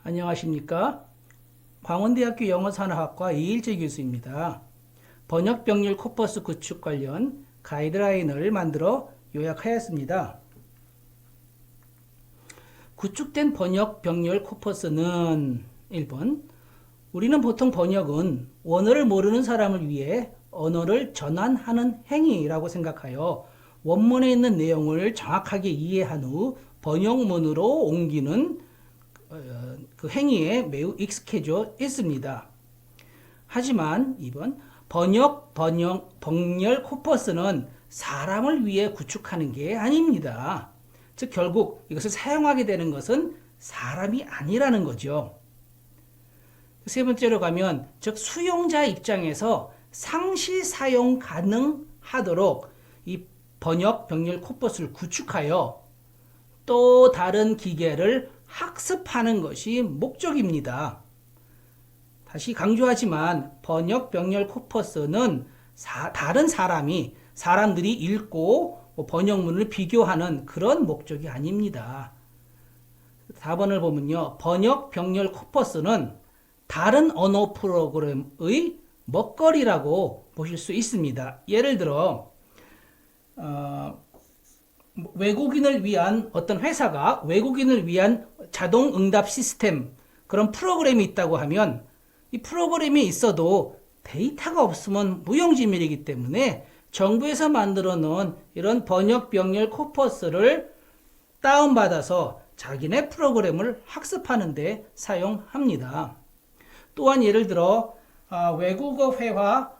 안녕하십니까? 광원대학교 영어산업학과 이일재 교수입니다. 번역병렬 코퍼스 구축 관련 가이드라인을 만들어 요약하였습니다. 구축된 번역병렬 코퍼스는 1번, 우리는 보통 번역은 원어를 모르는 사람을 위해 언어를 전환하는 행위라고 생각하여 원문에 있는 내용을 정확하게 이해한 후 번역문으로 옮기는 그 행위에 매우 익숙해져 있습니다. 하지만 2번 번역 코퍼스는 사람을 위해 구축하는 게 아닙니다. 즉 결국 이것을 사용하게 되는 것은 사람이 아니라는 거죠. 세 번째로 가면 즉 수용자 입장에서 상시 사용 가능하도록 이 번역 병렬 코퍼스를 구축하여 또 다른 기계를 학습하는 것이 목적입니다. 다시 강조하지만 번역 병렬 코퍼스는 다른 사람들이 읽고 번역문을 비교하는 그런 목적이 아닙니다. 4번을 보면요. 번역 병렬 코퍼스는 다른 언어 프로그램의 먹거리라고 보실 수 있습니다. 예를 들어 외국인을 위한 어떤 회사가 외국인을 위한 자동 응답 시스템 그런 프로그램이 있다고 하면 이 프로그램이 있어도 데이터가 없으면 무용지물이기 때문에 정부에서 만들어 놓은 이런 번역 병렬 코퍼스를 다운받아서 자기네 프로그램을 학습하는 데 사용합니다. 또한 예를 들어 외국어 회화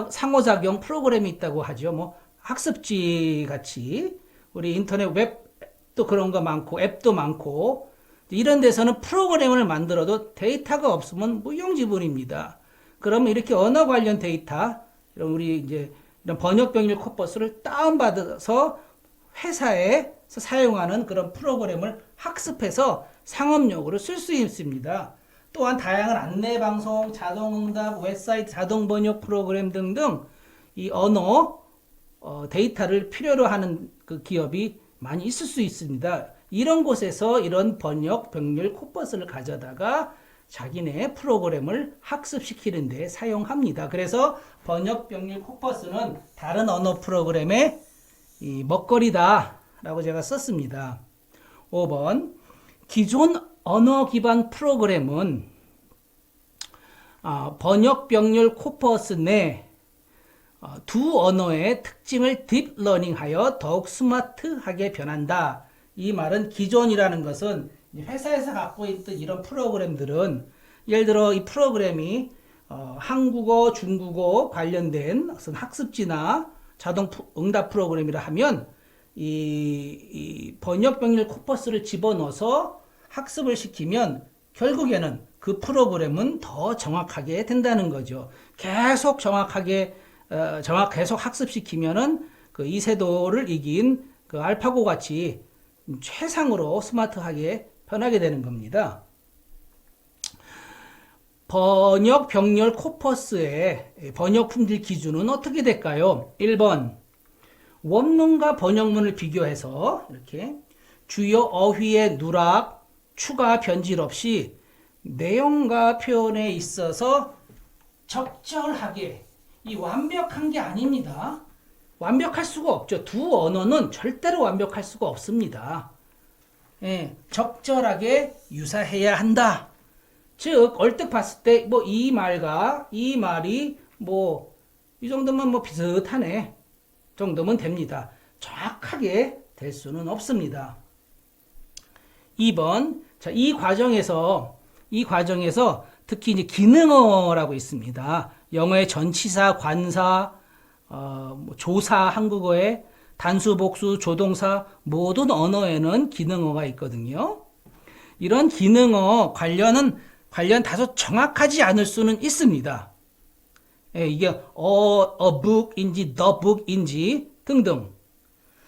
상호작용 프로그램이 있다고 하죠. 학습지 같이 우리 인터넷 웹도 그런 거 많고 앱도 많고 이런 데서는 프로그램을 만들어도 데이터가 없으면 무용지물입니다. 그러면 이렇게 언어 관련 데이터 우리 이제 이런 번역병렬 코퍼스를 다운받아서 회사에서 사용하는 그런 프로그램을 학습해서 상업용으로 쓸 수 있습니다. 또한 다양한 안내방송, 자동응답, 웹사이트 자동번역 프로그램 등등 이 언어 데이터를 필요로 하는 그 기업이 많이 있을 수 있습니다. 이런 곳에서 이런 번역 병렬 코퍼스를 가져다가 자기네 프로그램을 학습시키는 데 사용합니다. 그래서 번역 병렬 코퍼스는 다른 언어 프로그램의 이 먹거리다 라고 제가 썼습니다. 5번 기존 언어 기반 프로그램은 번역 병렬 코퍼스 내 두 언어의 특징을 딥러닝하여 더욱 스마트하게 변한다. 이 말은 기존이라는 것은 회사에서 갖고 있던 이런 프로그램들은 예를 들어 이 프로그램이 한국어, 중국어 관련된 어떤 학습지나 자동 응답 프로그램이라 하면 이 번역 병렬 코퍼스를 집어넣어서 학습을 시키면 결국에는 그 프로그램은 더 정확하게 된다는 거죠. 계속 계속 학습시키면은 그 이세돌을 이긴 그 알파고 같이 최상으로 스마트하게 변하게 되는 겁니다. 번역 병렬 코퍼스의 번역 품질 기준은 어떻게 될까요? 1번 원문과 번역문을 비교해서 이렇게 주요 어휘의 누락, 추가 변질 없이 내용과 표현에 있어서 적절하게 이 완벽한 게 아닙니다. 완벽할 수가 없죠. 두 언어는 절대로 완벽할 수가 없습니다. 적절하게 유사해야 한다. 즉 얼뜻 봤을 때 이 말과 이 말이 이 정도면 비슷하네 정도면 됩니다. 정확하게 될 수는 없습니다. 2번 이 과정에서 특히 이제 기능어라고 있습니다. 영어의 전치사, 관사, 조사, 한국어의 단수, 복수, 조동사 모든 언어에는 기능어가 있거든요. 이런 기능어 관련 다소 정확하지 않을 수는 있습니다. 이게 a book인지 the book인지 등등.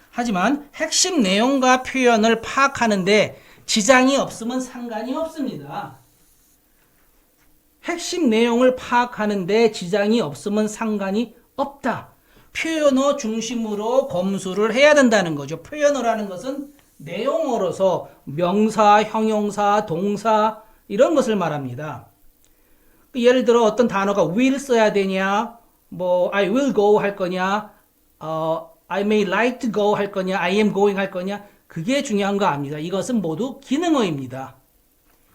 하지만 핵심 내용과 표현을 파악하는데 지장이 없으면 상관이 없습니다. 핵심 내용을 파악하는데 지장이 없으면 상관이 없다. 표현어 중심으로 검수를 해야 된다는 거죠. 표현어라는 것은 내용어로서 명사, 형용사, 동사 이런 것을 말합니다. 예를 들어 어떤 단어가 will 써야 되냐, 뭐 I will go 할 거냐, I may like to go 할 거냐, I am going 할 거냐, 그게 중요한 거 아닙니다. 이것은 모두 기능어입니다.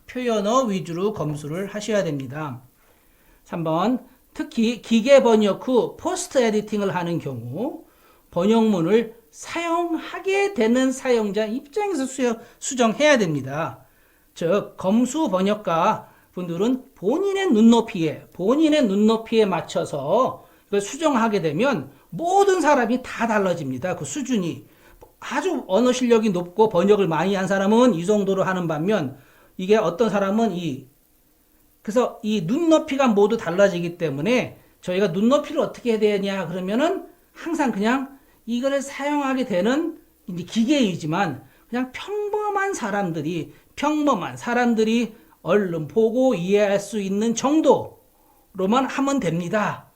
표현어 위주로 검수를 하셔야 됩니다. 3번, 특히 기계 번역 후 포스트 에디팅을 하는 경우 번역문을 사용하게 되는 사용자 입장에서 수정해야 됩니다. 즉, 검수 번역가 분들은 본인의 눈높이에 맞춰서 이걸 수정하게 되면 모든 사람이 다 달라집니다. 그 수준이. 아주 언어 실력이 높고 번역을 많이 한 사람은 이 정도로 하는 반면 이게 어떤 사람은 그래서 이 눈높이가 모두 달라지기 때문에 저희가 눈높이를 어떻게 해야 되냐 그러면은 항상 그냥 이거를 사용하게 되는 이제 기계이지만 그냥 평범한 사람들이 얼른 보고 이해할 수 있는 정도로만 하면 됩니다.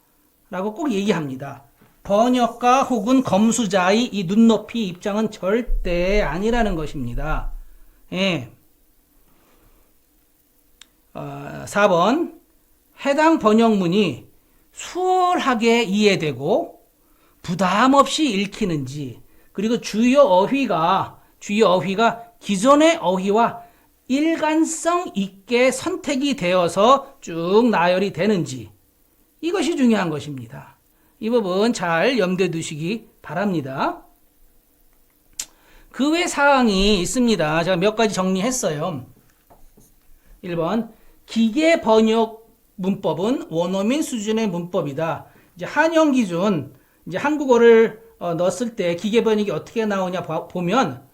라고 꼭 얘기합니다. 번역가 혹은 검수자의 이 눈높이 입장은 절대 아니라는 것입니다. 예. 4번, 해당 번역문이 수월하게 이해되고 부담 없이 읽히는지, 그리고 주요 어휘가 기존의 어휘와 일관성 있게 선택이 되어서 쭉 나열이 되는지, 이것이 중요한 것입니다. 이 부분 잘 염두에 두시기 바랍니다. 그 외 사항이 있습니다. 제가 몇 가지 정리했어요. 1번, 기계 번역 문법은 원어민 수준의 문법이다. 이제 한영 기준, 이제 한국어를 넣었을 때 기계 번역이 어떻게 나오냐 보면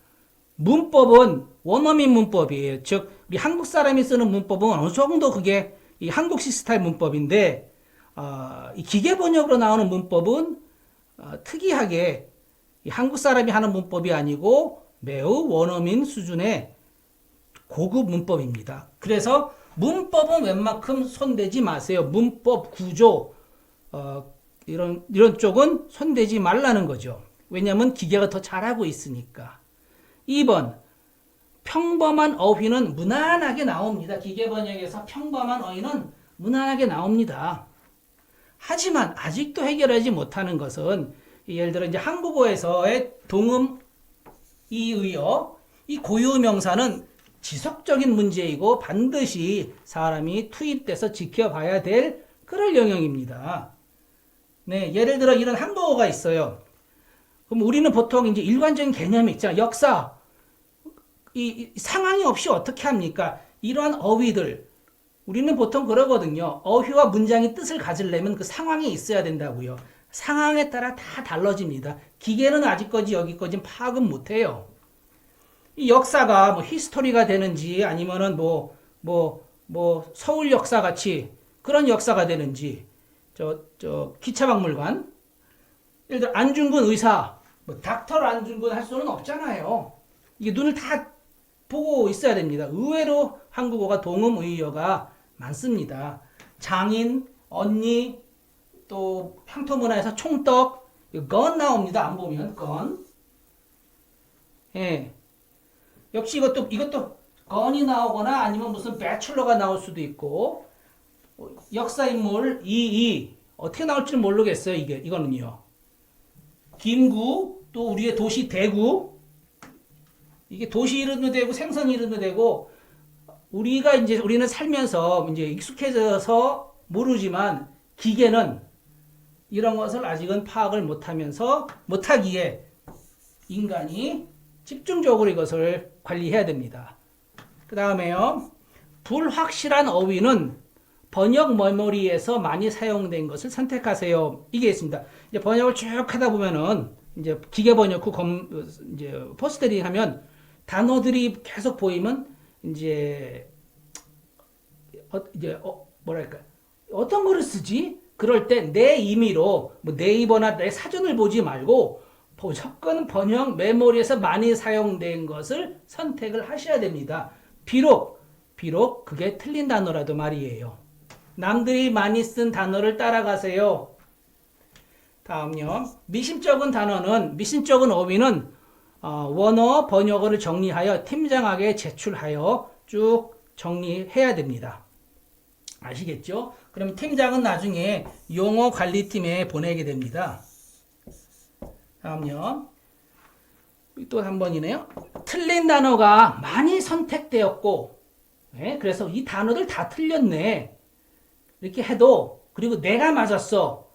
문법은 원어민 문법이에요. 즉, 우리 한국 사람이 쓰는 문법은 어느 정도 그게 이 한국식 스타일 문법인데, 이 기계 번역으로 나오는 문법은 특이하게 이 한국 사람이 하는 문법이 아니고 매우 원어민 수준의 고급 문법입니다. 그래서 문법은 웬만큼 손대지 마세요. 문법, 구조, 이런 쪽은 손대지 말라는 거죠. 왜냐하면 기계가 더 잘하고 있으니까. 2번, 평범한 어휘는 무난하게 나옵니다. 기계 번역에서 평범한 어휘는 무난하게 나옵니다. 하지만 아직도 해결하지 못하는 것은 예를 들어 이제 한국어에서의 동음 이의어, 이 고유 명사는 지속적인 문제이고 반드시 사람이 투입돼서 지켜봐야 될 그럴 영역입니다. 네, 예를 들어 이런 한국어가 있어요. 그럼 우리는 보통 이제 일관적인 개념이 있잖아요. 역사, 이 상황이 없이 어떻게 합니까? 이러한 어휘들, 우리는 보통 그러거든요. 어휘와 문장이 뜻을 가지려면 그 상황이 있어야 된다고요. 상황에 따라 다 달라집니다. 기계는 아직까지 여기까지 파악은 못해요. 이 역사가 뭐 히스토리가 되는지 아니면은 뭐 서울 역사 같이 그런 역사가 되는지 기차박물관, 예를 들어 안중근 의사, 뭐 닥터 안중근 할 수는 없잖아요. 이게 눈을 다 보고 있어야 됩니다. 의외로 한국어가 동음의어가 많습니다. 장인, 언니, 또 향토문화에서 총떡, 건 나옵니다. 안 보면 건. 예. 역시 이것도 건이 나오거나 아니면 무슨 배출러가 나올 수도 있고, 역사인물 어떻게 나올지는 모르겠어요. 이거는요. 김구, 또 우리의 도시 대구, 이게 도시 이름도 되고 생선 이름도 되고, 우리는 살면서 이제 익숙해져서 모르지만 기계는 이런 것을 아직은 파악을 못하기에 인간이 집중적으로 이것을 관리해야 됩니다. 그 다음에요, 불확실한 어휘는 번역 메모리에서 많이 사용된 것을 선택하세요. 이게 있습니다. 이제 번역을 쭉 하다 보면은 이제 기계 번역 후 이제 포스트리 하면 단어들이 계속 보이면 뭐랄까, 어떤 거를 쓰지? 그럴 때 내 임의로 뭐 네이버나 내 사전을 보지 말고 무조건 번역 메모리에서 많이 사용된 것을 선택을 하셔야 됩니다. 비록 그게 틀린 단어라도 말이에요. 남들이 많이 쓴 단어를 따라가세요. 다음요. 미심쩍은 어휘는 원어 번역어를 정리하여 팀장에게 제출하여 쭉 정리해야 됩니다. 아시겠죠? 그럼 팀장은 나중에 용어 관리팀에 보내게 됩니다. 다음요. 또 한 번이네요. 틀린 단어가 많이 선택되었고, 네? 그래서 이 단어들 다 틀렸네. 이렇게 해도, 그리고 내가 맞았어.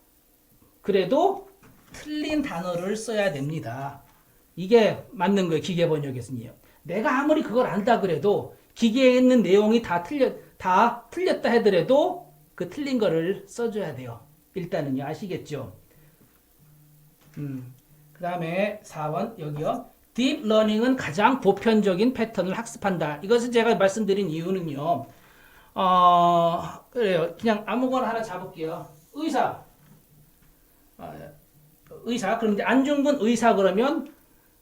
그래도 틀린 단어를 써야 됩니다. 이게 맞는 거예요. 기계 번역에서는요. 내가 아무리 그걸 안다 그래도 기계에 있는 내용이 다 틀렸다 하더라도 그 틀린 거를 써줘야 돼요. 일단은요. 아시겠죠? 그 다음에 4번 여기요. Deep Learning은 가장 보편적인 패턴을 학습한다. 이것을 제가 말씀드린 이유는요. 그래요. 그냥 아무거나 하나 잡을게요. 의사. 의사. 그럼 이제 안중근 의사 그러면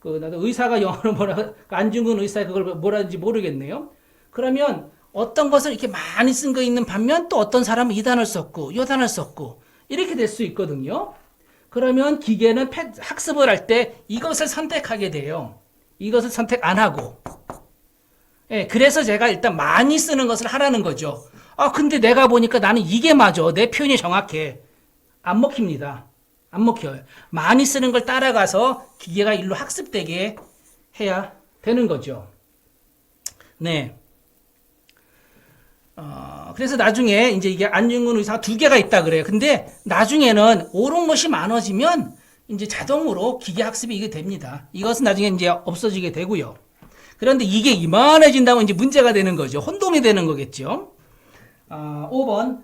나도 의사가 영어로 안중근 의사 그걸 뭐라 하는지 모르겠네요. 그러면 어떤 것을 이렇게 많이 쓴 거 있는 반면 또 어떤 사람은 이 단어를 썼고 이 단어를 썼고 이렇게 될 수 있거든요. 그러면 기계는 학습을 할 때 이것을 선택하게 돼요. 이것을 선택 안 하고. 예, 그래서 제가 일단 많이 쓰는 것을 하라는 거죠. 근데 내가 보니까 나는 이게 맞아. 내 표현이 정확해. 안 먹힙니다. 안 먹혀요. 많이 쓰는 걸 따라가서 기계가 일로 학습되게 해야 되는 거죠. 네. 그래서 나중에 이제 이게 안중근 의사가 2개가 있다 그래요. 근데 나중에는 옳은 것이 많아지면 이제 자동으로 기계 학습이 이게 됩니다. 이것은 나중에 이제 없어지게 되고요. 그런데 이게 이만해진다면 이제 문제가 되는 거죠. 혼동이 되는 거겠죠. 5번.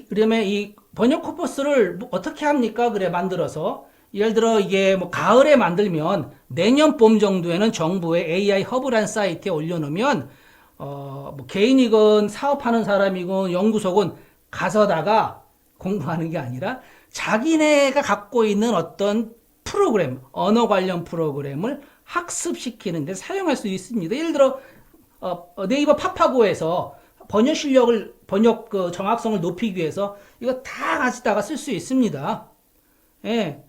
그러면 이 번역 코퍼스를 어떻게 합니까? 그래, 만들어서. 예를 들어 이게 뭐 가을에 만들면 내년 봄 정도에는 정부의 AI 허브라는 사이트에 올려놓으면 뭐 개인이건 사업하는 사람이건 연구소건 가서다가 공부하는 게 아니라 자기네가 갖고 있는 어떤 프로그램, 언어 관련 프로그램을 학습시키는데 사용할 수 있습니다. 예를 들어 네이버 파파고에서 번역 정확성을 높이기 위해서 이거 다 가지다가 쓸 수 있습니다. 예.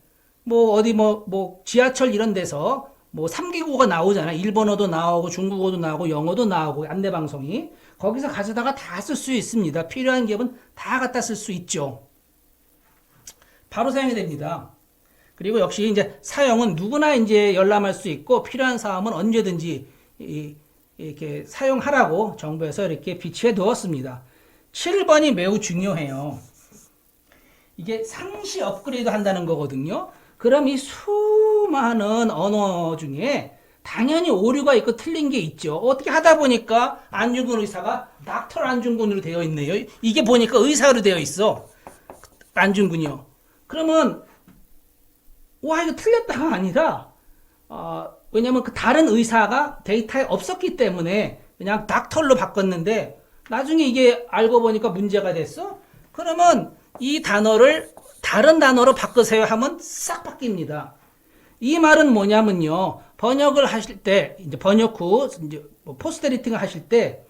뭐 어디 뭐 지하철 이런 데서 뭐 3개국어가 나오잖아. 일본어도 나오고 중국어도 나오고 영어도 나오고 안내방송이. 거기서 가져다가 다 쓸 수 있습니다. 필요한 기업은 다 갖다 쓸 수 있죠. 바로 사용이 됩니다. 그리고 역시 이제 사용은 누구나 이제 열람할 수 있고 필요한 사람은 언제든지 이렇게 사용하라고 정부에서 이렇게 비치해 두었습니다. 7번이 매우 중요해요. 이게 상시 업그레이드 한다는 거거든요. 그럼 이 수많은 언어 중에 당연히 오류가 있고 틀린 게 있죠. 어떻게 하다 보니까 안중근 의사가 닥터 안중근으로 되어 있네요. 이게 보니까 의사로 되어 있어. 안중근이요. 그러면 와 이거 틀렸다가 아니라 왜냐면 그 다른 의사가 데이터에 없었기 때문에 그냥 닥터로 바꿨는데 나중에 이게 알고 보니까 문제가 됐어? 그러면 이 단어를 다른 단어로 바꾸세요 하면 싹 바뀝니다. 이 말은 뭐냐면요. 번역을 하실 때, 이제 번역 후, 이제 포스트 에디팅을 하실 때,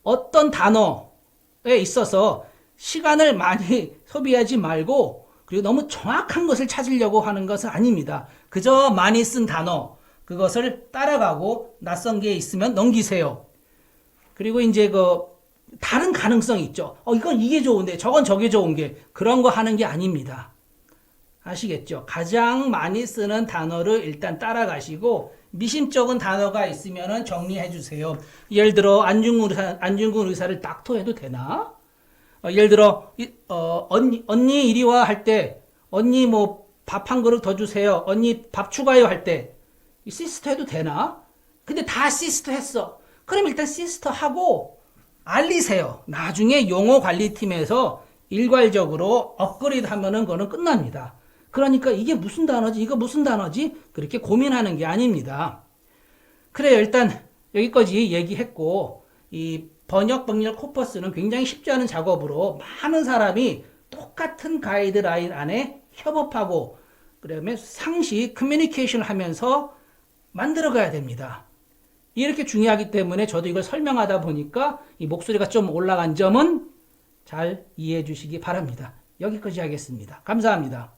어떤 단어에 있어서 시간을 많이 소비하지 말고, 그리고 너무 정확한 것을 찾으려고 하는 것은 아닙니다. 그저 많이 쓴 단어, 그것을 따라가고 낯선 게 있으면 넘기세요. 그리고 이제 다른 가능성이 있죠. 이건 이게 좋은데 저건 저게 좋은 게 그런 거 하는 게 아닙니다. 아시겠죠? 가장 많이 쓰는 단어를 일단 따라가시고 미심쩍은 단어가 있으면 정리해 주세요. 예를 들어 안중근 의사를 닥터해도 되나? 예를 들어 언니 이리 와 할 때 언니 뭐 밥 한 그릇 더 주세요. 언니 밥 추가요 할 때 시스터 해도 되나? 근데 다 시스터 했어. 그럼 일단 시스터 하고 알리세요. 나중에 용어 관리팀에서 일괄적으로 업그레이드 하면은 그거는 끝납니다. 그러니까 이게 무슨 단어지? 이거 무슨 단어지? 그렇게 고민하는 게 아닙니다. 그래요. 일단 여기까지 얘기했고 이 번역 코퍼스는 굉장히 쉽지 않은 작업으로 많은 사람이 똑같은 가이드라인 안에 협업하고 그다음에 상시 커뮤니케이션을 하면서 만들어가야 됩니다. 이렇게 중요하기 때문에 저도 이걸 설명하다 보니까 이 목소리가 좀 올라간 점은 잘 이해해 주시기 바랍니다. 여기까지 하겠습니다. 감사합니다.